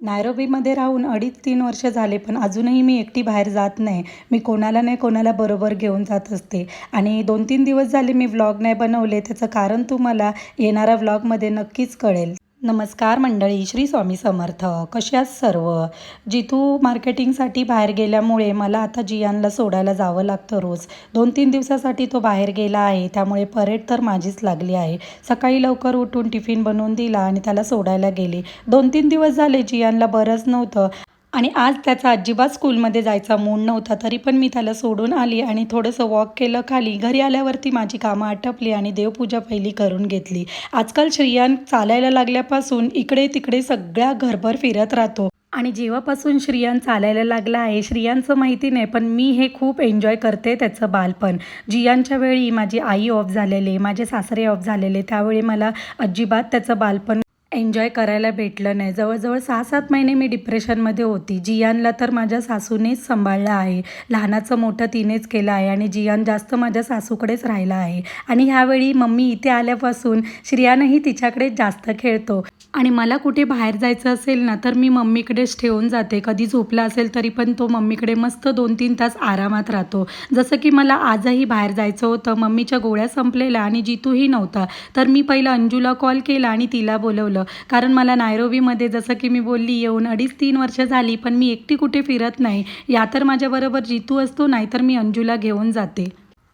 नैरोबीमध्ये राहून 2.5-3 वर्ष झाले, पण अजूनही मी एकटी बाहेर जात नाही. मी कोणाला नाही कोणाला बरोबर घेऊन जात असते. आणि 2-3 दिवस झाले मी व्लॉग नाही बनवले. त्याचं कारण तुम्हाला येणाऱ्या व्लॉगमध्ये नक्कीच कळेल. नमस्कार मंडळी, श्री स्वामी समर्थ. कशा आहात सर्व? जितू मार्केटिंगसाठी बाहेर गेल्यामुळे मला आता जियानला सोडायला जावं लागतं रोज. 2-3 दिवसासाठी तो बाहेर गेला आहे, त्यामुळे परेड तर माझीच लागली आहे. सकाळी लवकर उठून टिफिन बनवून दिला आणि त्याला सोडायला गेले. 2-3 दिवस झाले जियानला बरंच नव्हतं आणि आज त्याचा अजिबात स्कूलमध्ये जायचा मूड नव्हता. तरी पण मी त्याला सोडून आली आणि थोडंसं वॉक केलं खाली. घरी आल्यावरती माझी कामं आटपली आणि देवपूजा पहिली करून घेतली. आजकाल श्रियान चालायला लागल्यापासून इकडे तिकडे सगळ्या घरभर फिरत राहतो. आणि जेव्हापासून श्रियान चालायला लागला आहे, श्रियानचं माहिती नाही, पण मी हे खूप एन्जॉय करते त्याचं बालपण. जियानच्या वेळी माझी आई ऑफ झालेले, माझे सासरे ऑफ झालेले, त्यावेळी मला अजिबात त्याचं बालपण एन्जॉय करायला भेटलं नाही. जवळजवळ 6-7 महिने मी डिप्रेशनमध्ये होती. जियानला तर माझ्या सासूनेच सांभाळलं आहे. लहानाचं मोठं तिनेच केलं आहे आणि जियान जास्त माझ्या सासूकडेच राहिला आहे. आणि ह्यावेळी मम्मी इथे आल्यापासून श्रियानही तिच्याकडेच जास्त खेळतो. आणि मला कुठे बाहेर जायचं असेल ना, तर मी मम्मीकडेच ठेवून जाते. कधी झोपला असेल तरी पण तो मम्मीकडे मस्त 2-3 तास आरामात राहतो. जसं की मला आजही बाहेर जायचं होतं. मम्मीच्या गोळ्या संपलेल्या आणि जितूही नव्हता. तर मी पहिलं अंजूला कॉल केला आणि तिला बोलवलं. कारण मला नैरोबीमध्ये जसं की मी बोलली येऊन 2.5-3 वर्ष झाली, पण मी एकटी कुठे फिरत नाही. या तर माझ्याबरोबर जितू असतो, नाहीतर मी अंजूला घेऊन जाते.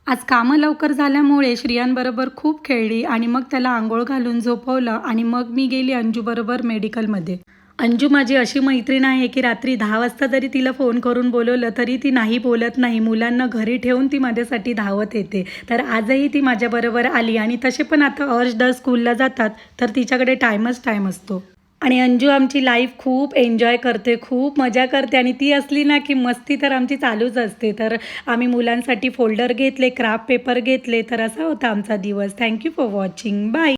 आज कामं लवकर झाल्यामुळे श्रियानबरोबर खूप खेळली आणि मग त्याला अंघोळ घालून झोपवलं आणि मग मी गेली अंजूबरोबर मेडिकलमध्ये. अंजू माझी अशी मैत्रीण आहे की रात्री 10 वाजता जरी तिला फोन करून बोलवलं तरी ती नाही बोलत नाही. मुलांना घरी ठेवून ती माझ्यासाठी धावत येते. तर आजही ती माझ्याबरोबर आली आणि तसे पण आता अर्शदर स्कूलला जातात, तर तिच्याकडे टाईमच टाईम असतो. आणि अंजू आमची लाईफ खूप एन्जॉय करते, खूप मजा करते आणि ती असली ना की मस्ती तर आमची चालूच असते. तर आम्ही मुलांसाठी फोल्डर घेतले, क्राफ्ट पेपर घेतले, तर असा होता आमचा दिवस. Thank you for watching. बाय.